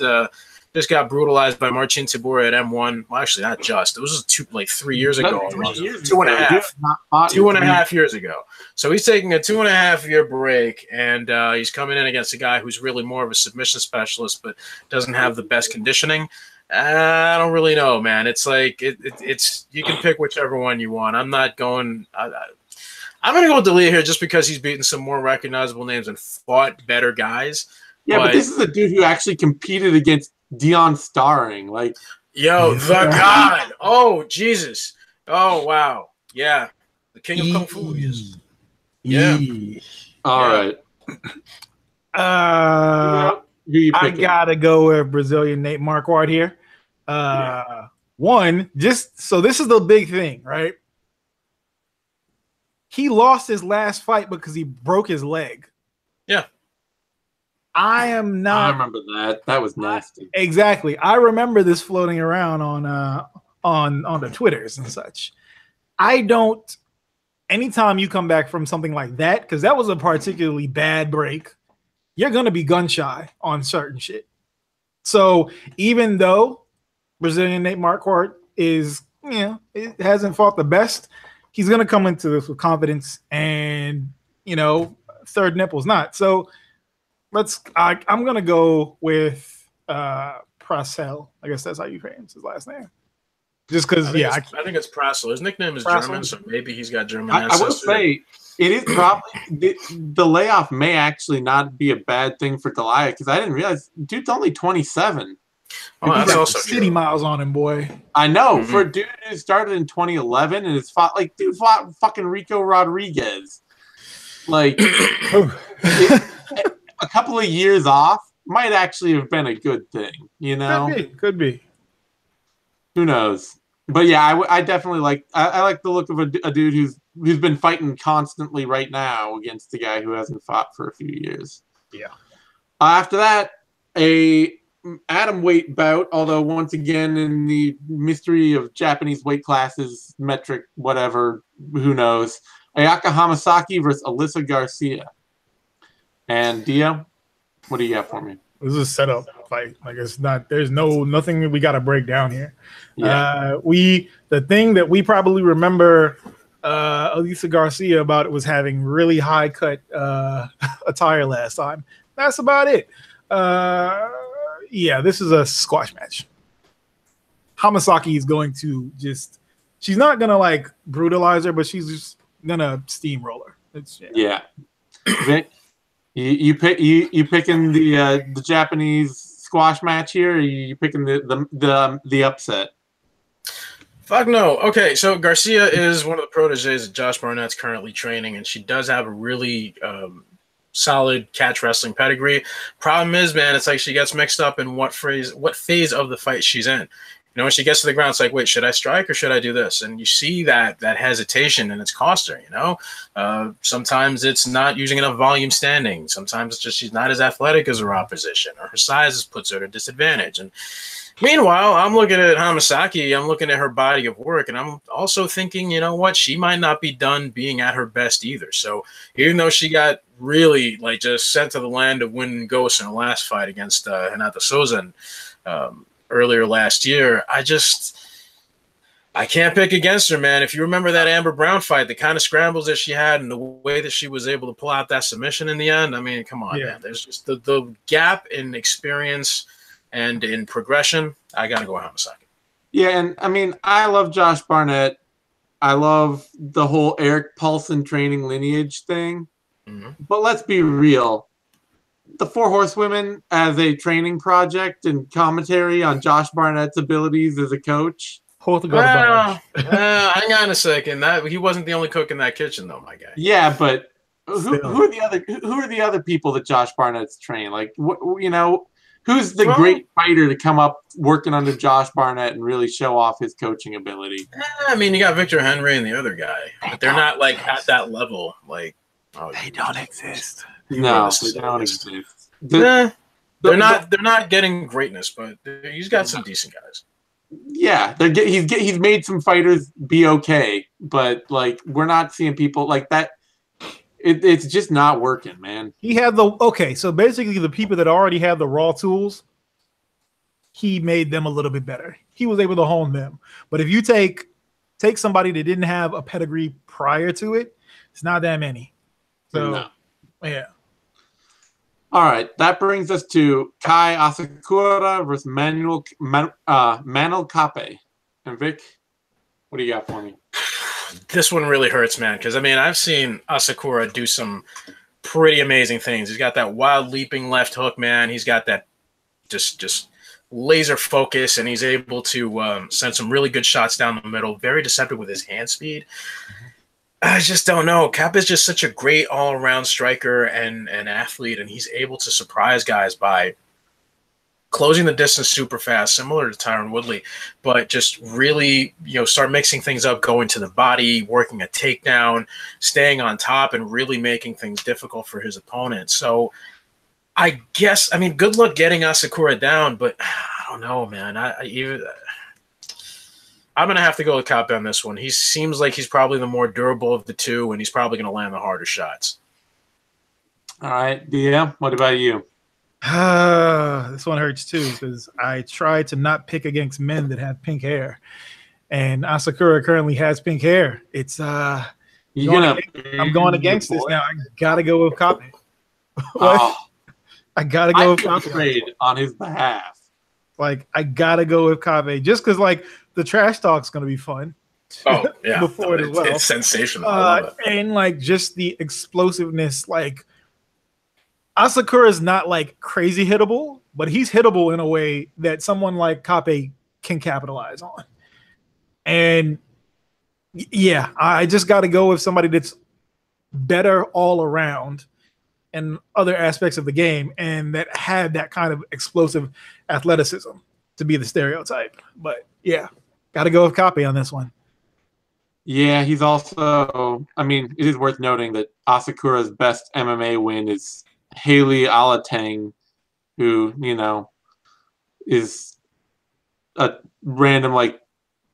brutalized by Marcin Tibur at M1. Well, actually, not just. It was 3 years ago. 2.5 years ago. So he's taking a 2.5-year break, and he's coming in against a guy who's really more of a submission specialist, but doesn't have the best conditioning. I don't really know, man. It's like it's you can pick whichever one you want. I'm not going. I'm going to go with Delia here just because he's beaten some more recognizable names and fought better guys. Yeah, but this is a dude who actually competed against Dion Starring. Like, yo, the God. Oh, Jesus. Oh, wow. Yeah. The king of Kung Fu is. Yeah. All right. I gotta go with Brazilian Nate Marquardt here. One, so this is the big thing, right? He lost his last fight because he broke his leg. Yeah. I remember that. That was nasty. Exactly. I remember this floating around on the Twitters and such. Anytime you come back from something like that, because that was a particularly bad break, you're going to be gun shy on certain shit. So even though Brazilian Nate Marquardt is, it hasn't fought the best, he's going to come into this with confidence and, third nipple's not. So I'm going to go with Prassel. I guess that's how you pronounce his last name. Just because, I think it's Prassel. His nickname is Prassel. German, so maybe he's got German I will say, it is probably the layoff may actually not be a bad thing for Delia because I didn't realize dude's only 27. Oh, that's also city miles on him, boy. I know for a dude who started in 2011 and has fought fucking Rico Rodriguez. Like a couple of years off might actually have been a good thing, Could be. Who knows? But yeah, I definitely like the look of a dude who's been fighting constantly right now against a guy who hasn't fought for a few years. Yeah. After that, a atom weight bout, although once again in the mystery of Japanese weight classes, metric, whatever, who knows. Ayaka Hamasaki versus Alyssa Garcia. And Dio, what do you got for me? This is a setup fight. Like there's nothing we got to break down here. Yeah. The thing that we probably remember Alyssa Garcia about it was having really high cut attire last time. That's about it. This is a squash match. Hamasaki is going to she's not going to brutalize her, but she's just going to steamroll her. Yeah. Vic, you picking the Japanese squash match here, or are you picking the upset? Fuck no. Okay, so Garcia is one of the proteges that Josh Barnett's currently training, and she does have a really solid catch wrestling pedigree. Problem is, man, it's like she gets mixed up in what phase of the fight she's in. When she gets to the ground, it's like, wait, should I strike or should I do this? And you see that hesitation, and it's cost her, Sometimes it's not using enough volume standing. Sometimes it's just she's not as athletic as her opposition, or her size puts her at a disadvantage. And meanwhile, I'm looking at Hamasaki, I'm looking at her body of work, and I'm also thinking, she might not be done being at her best either. So even though she got really just sent to the land of wind and ghosts in her last fight against Hinata Sozen, earlier last year, I can't pick against her, man. If you remember that Amber Brown fight, the kind of scrambles that she had and the way that she was able to pull out that submission in the end, come on, man. There's just the gap in experience and in progression. I got to go with Hamasaki. Yeah, and I love Josh Barnett. I love the whole Eric Paulson training lineage thing. Mm-hmm. But let's be real. The Four Horsewomen as a training project and commentary on Josh Barnett's abilities as a coach, Hold the garbage. Hang on a second. That he wasn't the only cook in that kitchen, though, my guy. Yeah, but who are the other people that Josh Barnett's trained? Like, who's the great fighter to come up working under Josh Barnett and really show off his coaching ability? I mean, you got Victor Henry and the other guy, but they're not like at that level. Like, they don't exist. No, they don't exist. They're not getting greatness, but he's got some decent guys. Yeah, he's made some fighters be okay, but like we're not seeing people like that. It's just not working, man. He had so basically the people that already had the raw tools, he made them a little bit better. He was able to hone them. But if you take somebody that didn't have a pedigree prior to it, it's not that many. So yeah. All right, that brings us to Kai Asakura versus Manuel Kape. And Vic, what do you got for me? This one really hurts, man, because, I mean, I've seen Asakura do some pretty amazing things. He's got that wild leaping left hook, man. He's got that just laser focus, and he's able to send some really good shots down the middle. Very deceptive with his hand speed. I just don't know. Cap is just such a great all-around striker and athlete, and he's able to surprise guys by closing the distance super fast, similar to Tyron Woodley, but just really, start mixing things up, going to the body, working a takedown, staying on top, and really making things difficult for his opponent. So I guess, I mean, good luck getting Asakura down, but I don't know, man. I'm going to have to go with Kape on this one. He seems like he's probably the more durable of the two, and he's probably going to land the harder shots. All right, DM, what about you? This one hurts too because I try to not pick against men that have pink hair, and Asakura currently has pink hair. It's I'm going against this now. I gotta go with Kape. I gotta go with Kape. Trade on his behalf. Like I gotta go with Kape just because like the trash talk's gonna be fun. Oh yeah, before it as well. It's sensational. I love it. And like just the explosiveness, like. Asakura is not like crazy hittable, but he's hittable in a way that someone like Kape can capitalize on. And yeah, I just got to go with somebody that's better all around in other aspects of the game and that had that kind of explosive athleticism to be the stereotype. But yeah, got to go with Kape on this one. Yeah, he's also, I mean, it is worth noting that Asakura's best MMA win is Haley Alateng, who, is a random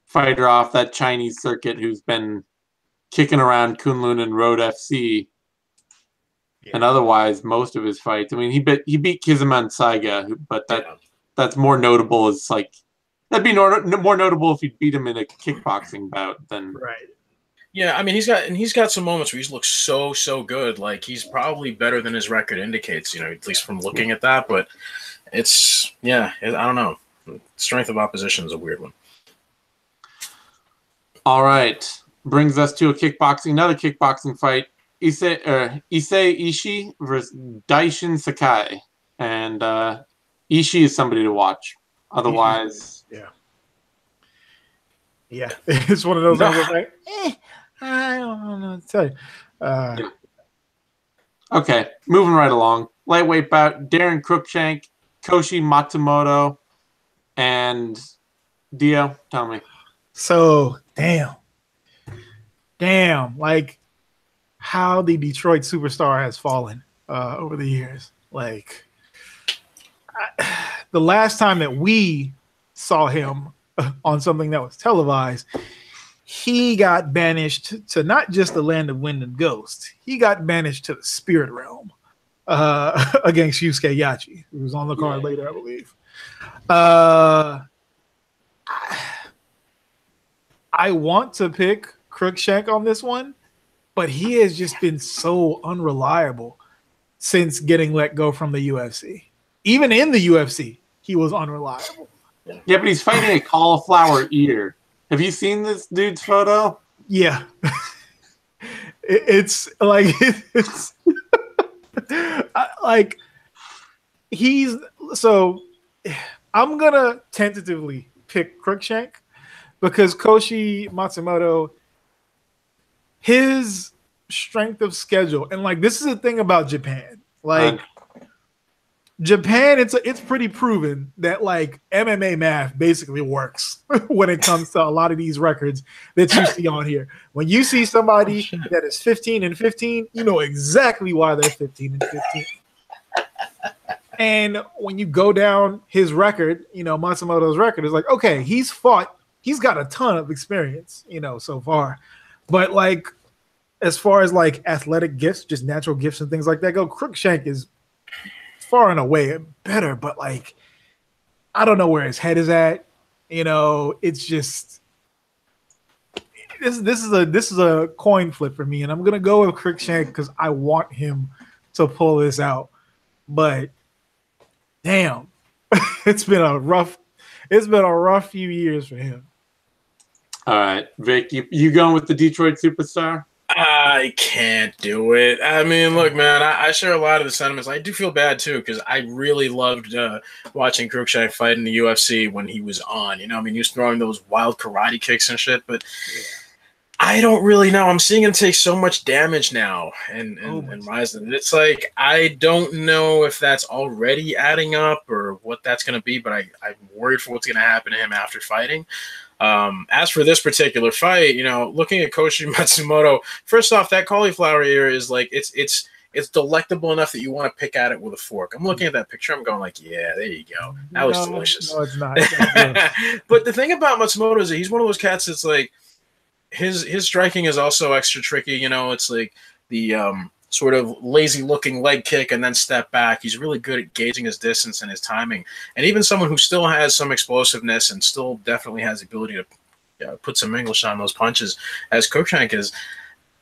fighter off that Chinese circuit who's been kicking around Kunlun and Road FC. Yeah. And otherwise, most of his fights, I mean, he beat Kizaman Saiga, but that's more notable as that'd be more notable if he beat him in a kickboxing bout than right. Yeah, I mean, he's got some moments where he's looked so good. Like he's probably better than his record indicates, at least from looking at that. But I don't know. Strength of opposition is a weird one. All right, brings us to another kickboxing fight. Issei Ishii versus Daishin Sakai, and Ishii is somebody to watch. Otherwise, yeah, it's one of those. I don't know what to tell you. Okay, moving right along. Lightweight bout, Darren Cruikshank, Koshi Matsumoto, and Dio, tell me. So, damn, like how the Detroit superstar has fallen over the years. Like, the last time that we saw him on something that was televised, he got banished to not just the land of wind and ghost. He got banished to the spirit realm against Yusuke Yachi, who was on the card later, I believe. I want to pick Cruikshank on this one, but he has just been so unreliable since getting let go from the UFC. Even in the UFC, he was unreliable. Yeah, but he's fighting a cauliflower ear. Have you seen this dude's photo? Yeah. It's like he's so I'm gonna tentatively pick Cruikshank because Koshi Matsumoto, his strength of schedule, and like this is the thing about Japan, like Japan, it's pretty proven that like MMA math basically works when it comes to a lot of these records that you see on here. When you see somebody that is 15-15, you know exactly why they're 15-15. And when you go down his record, you know, Matsumoto's record is like, okay, he's got a ton of experience, you know, so far. But like as far as like athletic gifts, just natural gifts and things like that go, Cruikshank is far and away better, but like I don't know where his head is at. You know, it's just this is a coin flip for me, and I'm gonna go with Cruikshank because I want him to pull this out. But damn, it's been a rough few years for him. All right, Vic, you going with the Detroit superstar? I can't do it. I mean, look, man, I share a lot of the sentiments. I do feel bad, too, because I really loved watching Cruikshank fight in the UFC when he was on. You know, I mean, he was throwing those wild karate kicks and shit, but I don't really know. I'm seeing him take so much damage now and RIZIN. And it's like, I don't know if that's already adding up or what that's going to be, but I'm worried for what's going to happen to him after fighting. As for this particular fight, you know, looking at Koshi Matsumoto, first off, that cauliflower ear is like it's delectable enough that you want to pick at it with a fork. I'm looking at that picture, I'm going like, yeah, there you go. That was delicious. No, it's not. But the thing about Matsumoto is that he's one of those cats that's like his striking is also extra tricky. You know, it's like the sort of lazy looking leg kick and then step back. He's really good at gauging his distance and his timing. And even someone who still has some explosiveness and still definitely has the ability to put some English on those punches as Cruikshank is,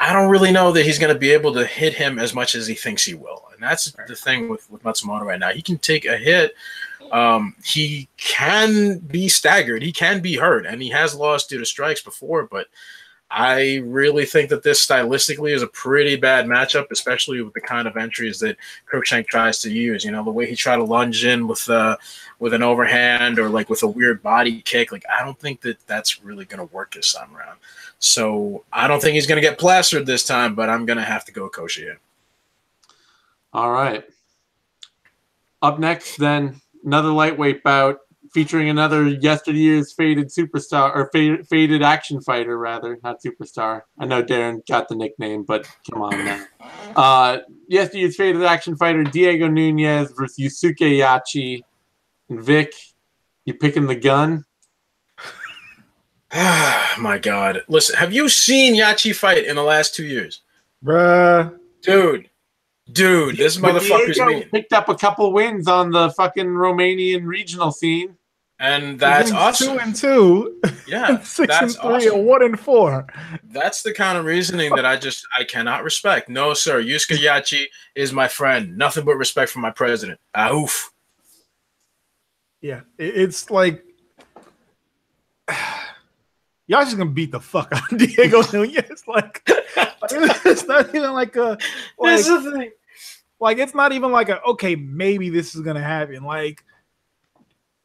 I don't really know that he's going to be able to hit him as much as he thinks he will. And that's the thing with Matsumoto right now. He can take a hit. He can be staggered. He can be hurt. And he has lost due to strikes before, but I really think that this stylistically is a pretty bad matchup, especially with the kind of entries that Cruikshank tries to use. You know, the way he tried to lunge in with an overhand or like with a weird body kick. Like, I don't think that that's really going to work this time around. So I don't think he's going to get plastered this time, but I'm going to have to go Koshi here. All right. Up next, then, another lightweight bout featuring another yesteryear's faded superstar, or faded action fighter, rather, not superstar. I know Darren got the nickname, but come on now. Yesteryear's faded action fighter Diego Nunez versus Yusuke Yachi. And Vic, you picking the gun? My God. Listen, have you seen Yachi fight in the last 2 years? Bruh. Dude, this motherfucker's mean. Picked up a couple wins on the fucking Romanian regional scene. And that's awesome. 2-2. Yeah, 6-3 awesome. and 1-4. That's the kind of reasoning that I cannot respect. No, sir. Yusuke Yachi is my friend. Nothing but respect for my president. Oof. Yeah, it's like Yachi's gonna beat the fuck out of Diego Nunez. Like, it's not even like a. Like, that's the thing. Like, it's not even like a, okay, maybe this is gonna happen. Like,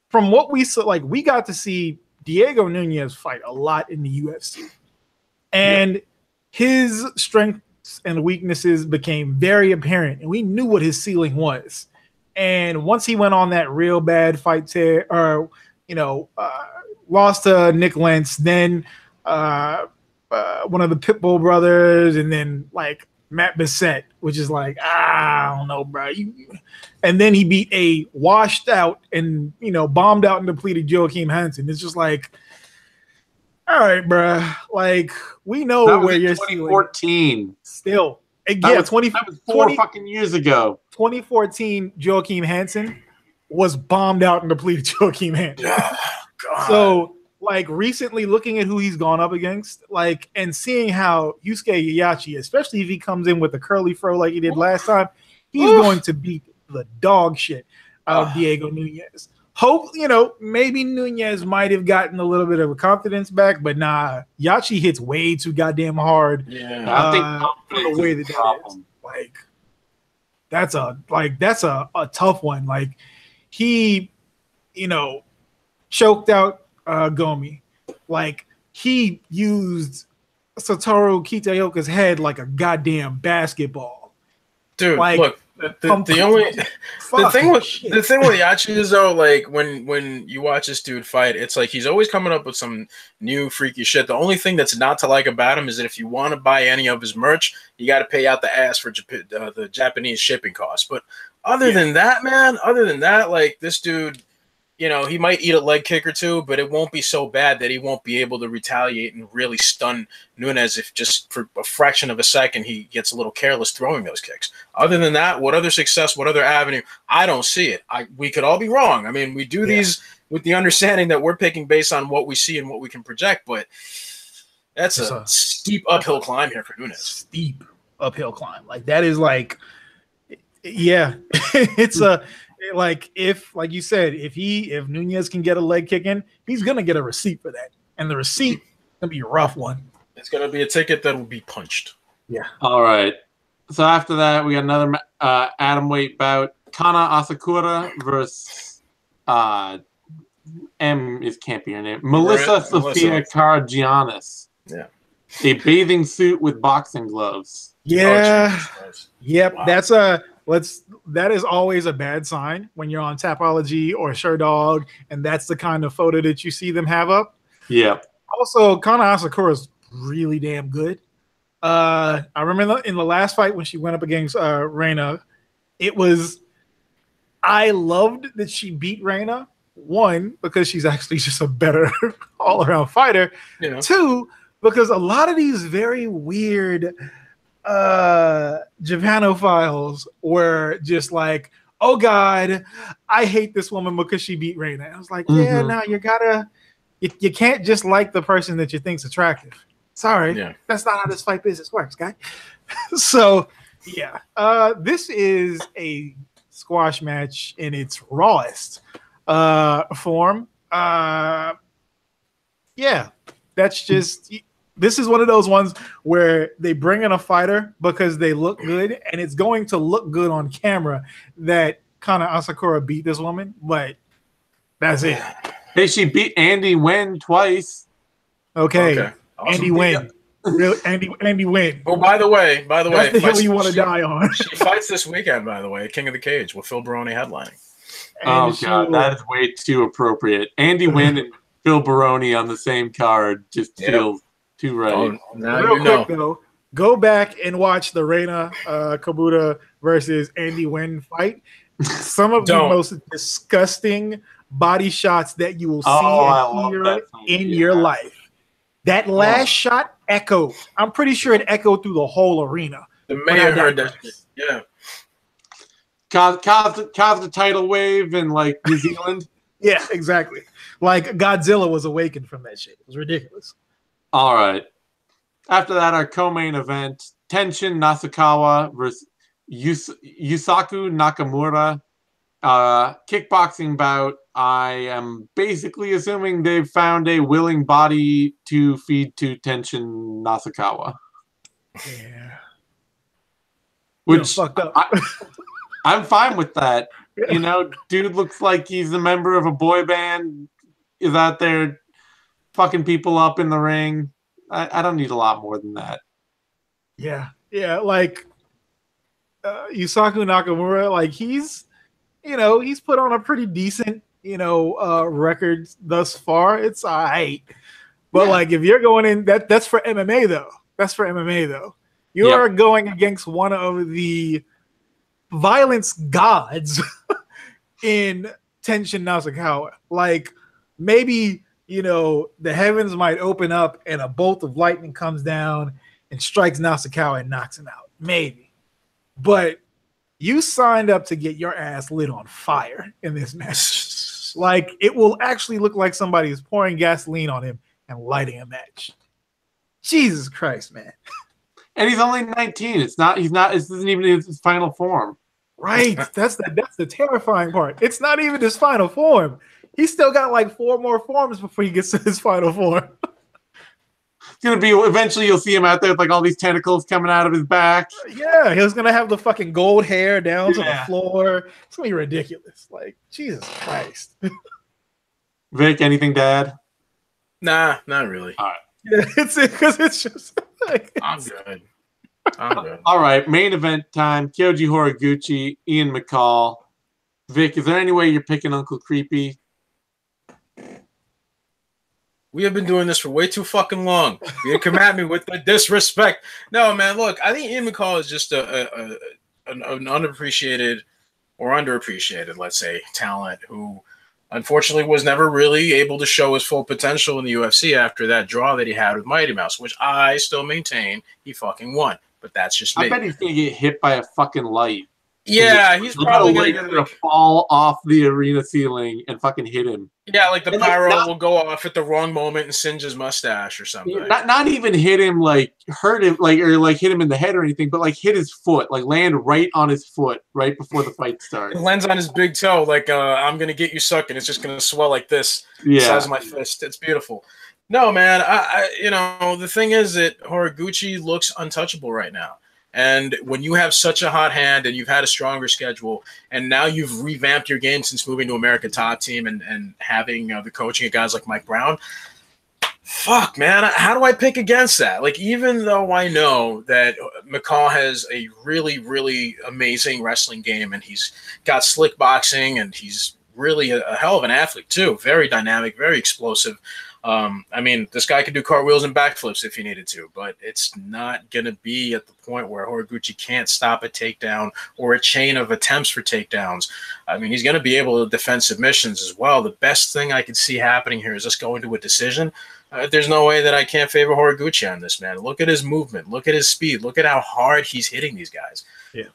from what we saw, like, we got to see Diego Nunez fight a lot in the UFC, and his strengths and weaknesses became very apparent, and we knew what his ceiling was. And once he went on that real bad fight tear, or lost to Nick Lentz, then one of the Pitbull brothers, and then like Matt Bissett, which is like, I don't know, bro. And then he beat a washed out and bombed out and depleted Joachim Hansen. It's just like, all right, bro. Like, we know where you're 2014 still. That was 4 fucking years ago. 2014 Joachim Hansen was bombed out and depleted Joachim Hansen. God. So, like, recently looking at who he's gone up against, like, and seeing how Yusuke Yachi, especially if he comes in with a curly fro like he did last time, he's going to beat the dog shit out of Diego Nunez. Hope, maybe Nunez might have gotten a little bit of a confidence back, but nah, Yachi hits way too goddamn hard. Yeah, I think the way that is. Like, that's a tough one. Like, he, choked out Gomi Like, he used Satoru Kitaoka's head like a goddamn basketball. Dude, like, look, the thing with Yachi is though, like when you watch this dude fight, it's like he's always coming up with some new freaky shit. The only thing that's not to like about him is that if you want to buy any of his merch, you got to pay out the ass for the Japanese shipping costs. But other than that, man, like this dude, you know, he might eat a leg kick or two, but it won't be so bad that he won't be able to retaliate and really stun Nunes if just for a fraction of a second he gets a little careless throwing those kicks. Other than that, what other success, what other avenue? I don't see it. We could all be wrong. I mean, we do these with the understanding that we're picking based on what we see and what we can project, but that's a steep uphill climb here for Nunes. Steep uphill climb. Like, that is like, it's a... Like, if, like you said, if Nunes can get a leg kick in, he's gonna get a receipt for that, and the receipt gonna be a rough one. It's gonna be a ticket that will be punched. Yeah. All right. So after that, we got another atomweight bout: Kana Asakura versus it can't be her name, Melissa Sophia Karagiannis. Yeah. A bathing suit with boxing gloves. Yeah. Oh, yep. wow. That is always a bad sign when you're on Tapology or SureDog, and that's the kind of photo that you see them have up. Yeah. Also, Kana Asakura is really damn good. I remember in the last fight when she went up against Reina, I loved that she beat Reina. One, because she's actually just a better all-around fighter. Yeah. Two, because a lot of these very weird Japanophiles were just like, oh God, I hate this woman because she beat Reina. I was like, yeah, no, you can't just like the person that you think's attractive. Sorry, that's not how this fight business works, guy. So yeah, this is a squash match in its rawest form. That's just. This is one of those ones where they bring in a fighter because they look good, and it's going to look good on camera that Kana Asakura beat this woman, but that's it. Hey, she beat Andy Nguyen twice. Okay. Awesome. Andy Nguyen. Andy Nguyen. Oh, by the way, that's the hill you want to die on. She fights this weekend, by the way, King of the Cage with Phil Baroni headlining. Oh God, that is way too appropriate. Andy Nguyen and Phil Baroni on the same card just feels too right. Oh, now Real quick though, go back and watch the Reina Kabuta versus Andy Nguyen fight. Some of the most disgusting body shots that you will see and hear in your life. That last shot echoed. I'm pretty sure it echoed through the whole arena. The mayor heard that shit. Yeah. Caused the tidal wave in like New Zealand. Yeah, exactly. Like Godzilla was awakened from that shit. It was ridiculous. All right. After that, our co-main event: Tenshin Nasukawa versus Yusaku Nakamura. Kickboxing bout. I am basically assuming they've found a willing body to feed to Tenshin Nasukawa. Yeah. Which fucked up. I'm fine with that. You know, dude looks like he's a member of a boy band. Is out there fucking people up in the ring. I don't need a lot more than that. Yeah. Like Yusaku Nakamura, like he's put on a pretty decent, record thus far. It's all right. But like if you're going in, that's for MMA though. You are going against one of the violence gods in Tenshin Nasukawa. Like maybe the heavens might open up and a bolt of lightning comes down and strikes Nasukawa and knocks him out. Maybe. But you signed up to get your ass lit on fire in this match. Like it will actually look like somebody is pouring gasoline on him and lighting a match. Jesus Christ, man. And he's only 19. This isn't even his final form. Right. That's the terrifying part. It's not even his final form. He's still got like 4 more forms before he gets to his final form. It's gonna be eventually you'll see him out there with like all these tentacles coming out of his back. Yeah, he's gonna have the fucking gold hair down to the floor. It's gonna be ridiculous. Like, Jesus Christ. Vic, anything to add? Nah, not really. All right. Yeah, it's because it's just like I'm good. I'm good. All right, main event time. Kyoji Horiguchi, Ian McCall. Vic, is there any way you're picking Uncle Creepy? We have been doing this for way too fucking long. You come at me with the disrespect. No, man, look, I think Ian McCall is just an unappreciated or underappreciated, let's say, talent who unfortunately was never really able to show his full potential in the UFC after that draw that he had with Mighty Mouse, which I still maintain he fucking won. But that's just me. I bet he's going to get hit by a fucking light. Yeah, he's probably going to fall off the arena ceiling and fucking hit him. Yeah, like the pyro will go off at the wrong moment and singe his mustache or something. Not even hit him, like hurt him, or hit him in the head or anything, but like hit his foot, like land right on his foot right before the fight starts. It lands on his big toe, like I'm gonna get you sucking. It's just gonna swell like this, the size of my fist. It's beautiful. No, man, I the thing is that Horiguchi looks untouchable right now. And when you have such a hot hand and you've had a stronger schedule and now you've revamped your game since moving to America Top Team and having the coaching of guys like Mike Brown, fuck, man, how do I pick against that? Like, even though I know that McCall has a really, really amazing wrestling game and he's got slick boxing and he's really a hell of an athlete too, very dynamic, very explosive. I mean, this guy could do cartwheels and backflips if he needed to, but it's not going to be at the point where Horiguchi can't stop a takedown or a chain of attempts for takedowns. I mean, he's going to be able to defend submissions as well. The best thing I could see happening here is us going to a decision. There's no way that I can't favor Horiguchi on this, man. Look at his movement. Look at his speed. Look at how hard he's hitting these guys. Yeah,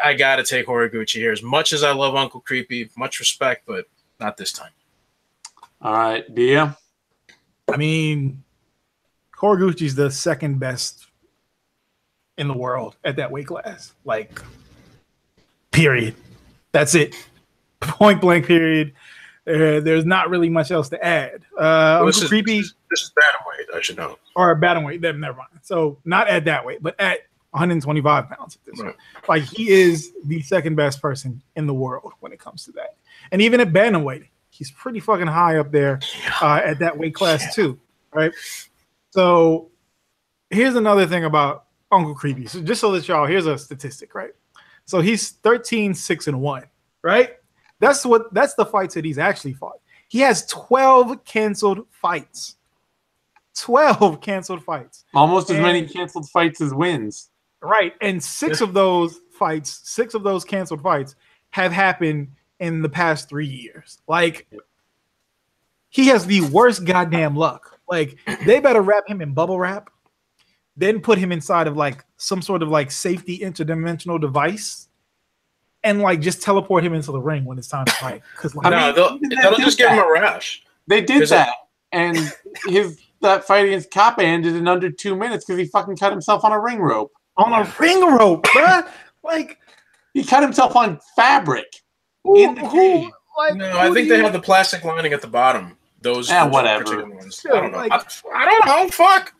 I got to take Horiguchi here. As much as I love Uncle Creepy, much respect, but not this time. All right, Dia. I mean, Horiguchi's the second best in the world at that weight class. Like, period. That's it. Point blank, period. There's not really much else to add. Uncle Creepy. This is bantamweight, I should know. Or bantamweight. Never mind. So, not at that weight, but at 125 pounds at this point. Like, he is the second best person in the world when it comes to that. And even at bantamweight, he's pretty fucking high up there at that weight class too, right? So here's another thing about Uncle Creepy. So just so that y'all, here's a statistic, right? So he's 13-6-1, right? That's the fights that he's actually fought. He has 12 canceled fights. 12 canceled fights. Almost as many canceled fights as wins. Right. And six of those canceled fights have happened in the past 3 years. Like, he has the worst goddamn luck. Like, they better wrap him in bubble wrap, then put him inside of like some sort of like safety interdimensional device, and like just teleport him into the ring when it's time to fight. Because like, they'll just give him a rash. They did that, and that fight against Kappa ended in under 2 minutes because he fucking cut himself on a ring rope. On a ring rope, bruh. Like, he cut himself on fabric. In the cage. I think they have the plastic lining at the bottom. Those whatever. Ones. I don't know. I don't know. Fuck.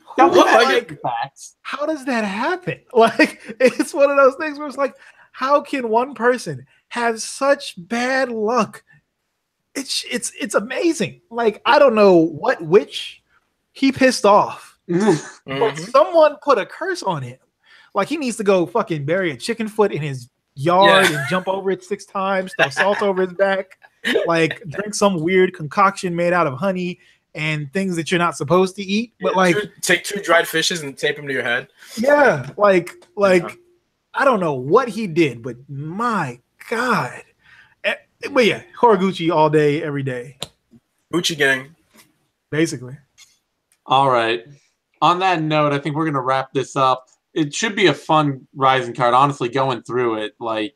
How does that happen? Like, it's one of those things where it's like, how can one person have such bad luck? It's amazing. Like, I don't know what witch he pissed off, but someone put a curse on him. Like, he needs to go fucking bury a chicken foot in his yard and jump over it 6 times, throw salt over his back, like drink some weird concoction made out of honey and things that you're not supposed to eat. But like, take 2 dried fishes and tape them to your head. Yeah, like I don't know what he did, but my God. But yeah, Horiguchi all day, every day. Gucci gang. Basically. All right. On that note, I think we're gonna wrap this up. It should be a fun RIZIN card, honestly, going through it. Like,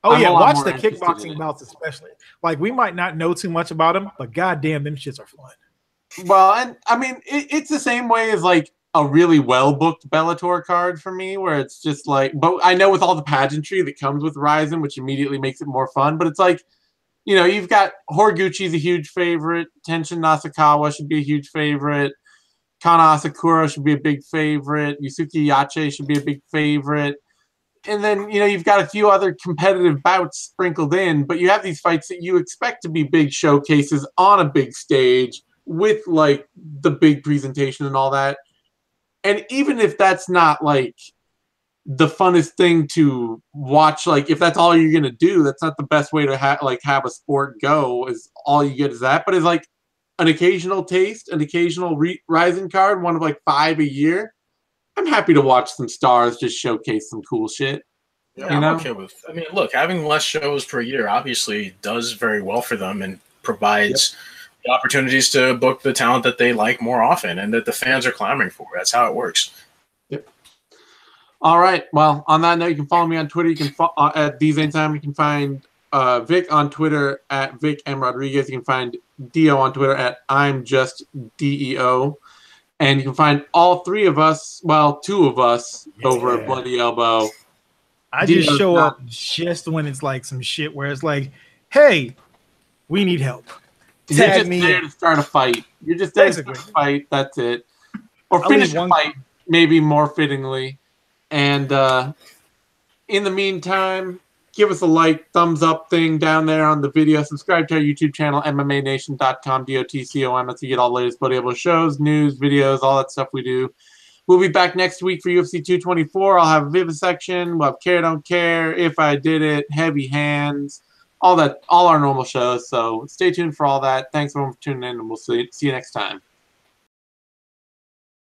watch the kickboxing bouts especially. Like, we might not know too much about them, but goddamn, them shits are fun. Well, and I mean, it's the same way as like a really well-booked Bellator card for me, where it's just like, but I know with all the pageantry that comes with RIZIN, which immediately makes it more fun, but it's like, you know, you've got Horiguchi's a huge favorite, Tenshin Nasukawa should be a huge favorite, Kana Asakura should be a big favorite. Yusuke Yache should be a big favorite. And then, you know, you've got a few other competitive bouts sprinkled in, but you have these fights that you expect to be big showcases on a big stage with like the big presentation and all that. And even if that's not like the funnest thing to watch, like if that's all you're gonna do, that's not the best way to have a sport go. Is all you get is that, but it's like an occasional taste, an occasional RIZIN card, one of like 5 a year. I'm happy to watch some stars just showcase some cool shit. Yeah, I'm okay with. I mean, look, having less shows per year obviously does very well for them and provides the opportunities to book the talent that they like more often and that the fans are clamoring for. That's how it works. Yep. All right. Well, on that note, you can follow me on Twitter. You can at DZaneTime. You can find Vic on Twitter at Vic M Rodriguez. You can find Dio on Twitter at I'm Just DEO. And you can find all 3 of us, well, 2 of us, over at Bloody Elbow. I just show up just when it's like some shit where it's like, hey, we need help. Tag me there to start a fight. You're just there to start a fight. That's it. Or finish a fight, maybe more fittingly. And in the meantime, give us a like, thumbs up thing down there on the video. Subscribe to our YouTube channel, MMANation.com, DOTCOM. To get all the latest Bloody Elbow shows, news, videos, all that stuff we do. We'll be back next week for UFC 224. I'll have Vivisection. We'll have Care Don't Care, If I Did It, Heavy Hands, all our normal shows. So stay tuned for all that. Thanks everyone for tuning in, and we'll see you next time.